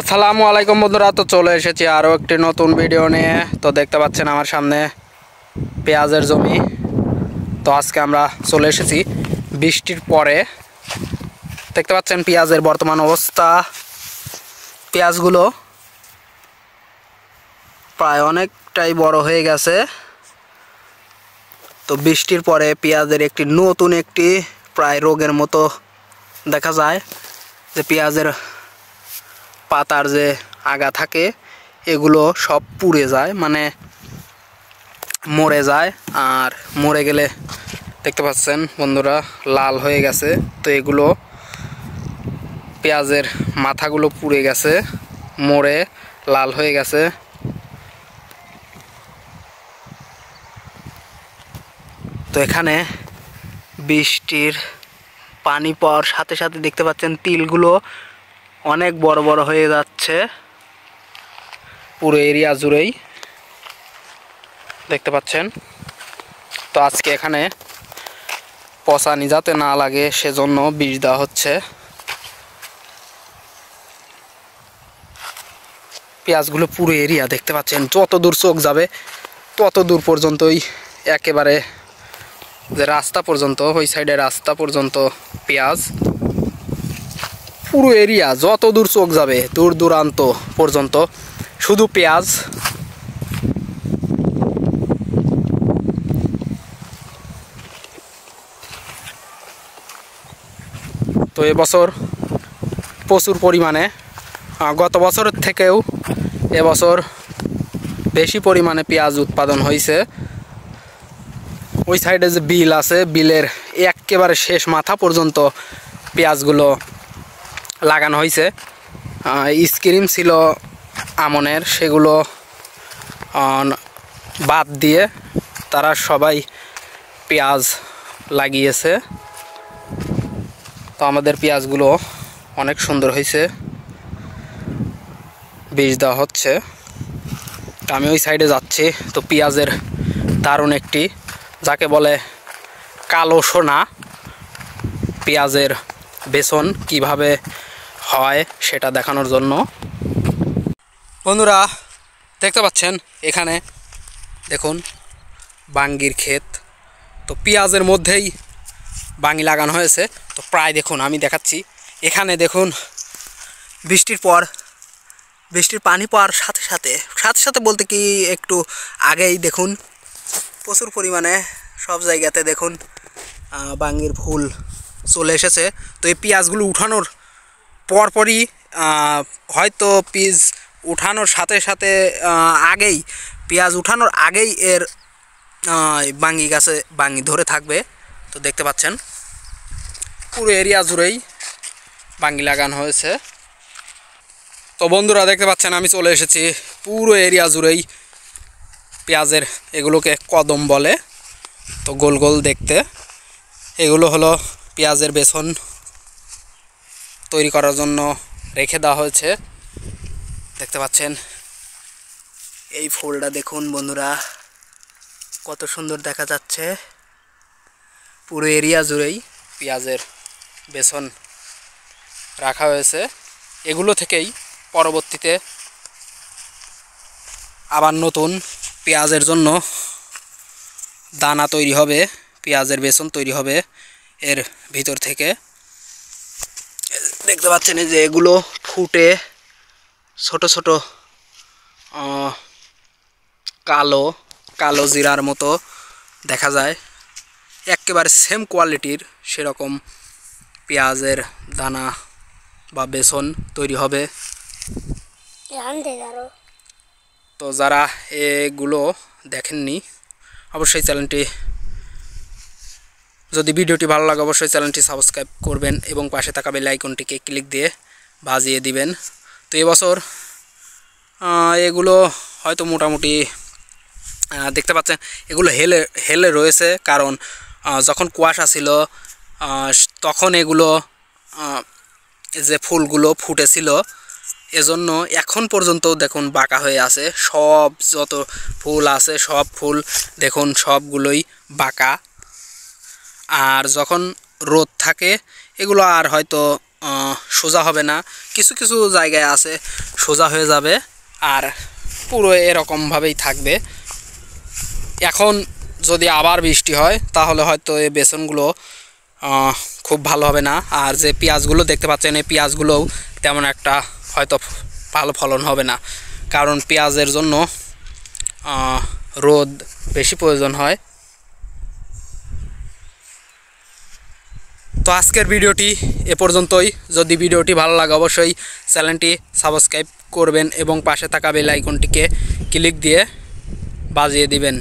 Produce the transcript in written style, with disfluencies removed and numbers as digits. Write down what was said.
আসসালামু আলাইকুম বন্ধুরা, তো চলে এসেছি আরও একটি নতুন ভিডিও নিয়ে। তো দেখতে পাচ্ছেন আমার সামনে পেঁয়াজের জমি। তো আজকে আমরা চলে এসেছি বৃষ্টির পরে। দেখতে পাচ্ছেন পেঁয়াজের বর্তমান অবস্থা। পেঁয়াজগুলো প্রায় অনেকটাই বড় হয়ে গেছে। তো বৃষ্টির পরে পেঁয়াজের নতুন একটি প্রায় রোগের মতো দেখা যায়, যে পেঁয়াজের পাতার যে আগা থাকে এগুলো সব পুড়ে যায়, মানে মরে যায়। আর মরে গেলে দেখতে পাচ্ছেন বন্ধুরা লাল হয়ে গেছে। তো এগুলো পেঁয়াজের মাথাগুলো পুড়ে গেছে, মরে লাল হয়ে গেছে। তো এখানে বৃষ্টির পানি পাওয়ার সাথে সাথে দেখতে পাচ্ছেন তিলগুলো অনেক বড় বড় হয়ে যাচ্ছে পুরো এরিয়া জুড়েই, দেখতে পাচ্ছেন। তো আজকে এখানে পচানি যাতে না লাগে সেজন্য বিষ দেওয়া হচ্ছে। পেঁয়াজগুলো পুরো এরিয়া দেখতে পাচ্ছেন, যত দূর চোখ যাবে তত দূর পর্যন্তই, একেবারে যে রাস্তা পর্যন্ত, ওই সাইডে রাস্তা পর্যন্ত পেঁয়াজ। পুরো এরিয়া যত দূর চোখ যাবে দূর দূরান্ত পর্যন্ত শুধু পেঁয়াজ। তো এবছর প্রচুর পরিমাণে, গত বছরের থেকেও এবছর বেশি পরিমাণে পেঁয়াজ উৎপাদন হয়েছে। ওই সাইডে যে বিল আছে, বিলের একেবারে শেষ মাথা পর্যন্ত পেঁয়াজগুলো লাগানো হয়েছে। স্কিম ছিল আমনের, সেগুলো বাদ দিয়ে তারা সবাই পেঁয়াজ লাগিয়েছে। তো আমাদের পেঁয়াজগুলো অনেক সুন্দর হয়েছে, বীজ দেওয়া হচ্ছে। আমি ওই সাইডে যাচ্ছি। তো পেঁয়াজের দারুণ একটি, যাকে বলে কালো সোনা, পেঁয়াজের বেসন কিভাবে হয় সেটা দেখানোর জন্য। বন্ধুরা দেখতে পাচ্ছেন এখানে দেখুন বাঙ্গির ক্ষেত। তো পেঁয়াজের মধ্যেই বাঙ্গি লাগানো হয়েছে। তো প্রায় দেখুন, আমি দেখাচ্ছি। এখানে দেখুন বৃষ্টির পানি পাওয়ার সাথে সাথে বলতে কি একটু আগেই দেখুন প্রচুর পরিমাণে সব জায়গাতে দেখুন বাঙ্গির ফুল চলে এসেছে। তো এই পেঁয়াজগুলো উঠানোর পরপরই, হয়তো পেঁয়াজ উঠানোর সাথে সাথে আগেই, পেঁয়াজ উঠানোর আগেই এর বাঙ্গি গাছে বাঙ্গি ধরে থাকবে। তো দেখতে পাচ্ছেন পুরো এরিয়া জুড়েই বাঙ্গি লাগানো হয়েছে। তো বন্ধুরা দেখতে পাচ্ছেন আমি চলে এসেছি পুরো এরিয়া জুড়েই পেঁয়াজের, এগুলোকে কদম বলে। তো গোল গোল দেখতে, এগুলো হলো পেঁয়াজের বেসন তৈরি করার জন্য রেখে দেওয়া হয়েছে। দেখতে পাচ্ছেন এই ফুলটা দেখুন বন্ধুরা, কত সুন্দর দেখা যাচ্ছে। পুরো এরিয়া জুড়েই পেঁয়াজের বেসন রাখা হয়েছে। এগুলো থেকেই পরবর্তীতে আবার নতুন পেঁয়াজের জন্য দানা তৈরি হবে, পেঁয়াজের বেসন তৈরি হবে এর ভিতর থেকে। দেখতে পাচ্ছেন এই যে এগুলো ফুটে ছোট ছোট কালো কালো জিরার মতো দেখা যায়, একেবারে সেম কোয়ালিটির সেরকম পেঁয়াজের দানা বা বেসন তৈরি হবে। তো যারা এগুলো দেখেননি, অবশ্যই চ্যানেলটি, যদি ভিডিওটি ভালো লাগে অবশ্যই চ্যানেলটি সাবস্ক্রাইব করবেন এবং পাশে থাকা বেল আইকনটিকে ক্লিক দিয়ে বাজিয়ে দিবেন। তো এবছর এগুলো হয়তো মোটামুটি দেখতে পাচ্ছেন এগুলো হেলে রয়েছে, কারণ যখন কুয়াশা ছিল তখন এগুলো যে ফুলগুলো ফুটেছিল, এজন্য এখন পর্যন্ত দেখুন বাঁকা হয়ে আছে। সব যত ফুল আছে সব ফুল দেখুন সবগুলোই বাঁকা। আর যখন রোদ থাকে এগুলো আর হয়তো সোজা হবে না, কিছু কিছু জায়গায় আছে সোজা হয়ে যাবে, আর পুরো এরকমভাবেই থাকবে। এখন যদি আবার বৃষ্টি হয় তাহলে হয়তো এই বেসনগুলো খুব ভালো হবে না। আর যে পেঁয়াজগুলো দেখতে পাচ্ছেন, এই পেঁয়াজগুলোও তেমন একটা হয়তো ভালো ফলন হবে না, কারণ পেঁয়াজের জন্য রোদ বেশি প্রয়োজন হয়। তো আজকের ভিডিওটি এ পর্যন্তই। যদি ভিডিওটি ভালো লাগে অবশ্যই চ্যানেলটি সাবস্ক্রাইব করবেন এবং পাশে থাকা বেল আইকনটিকে ক্লিক দিয়ে বাজিয়ে দিবেন।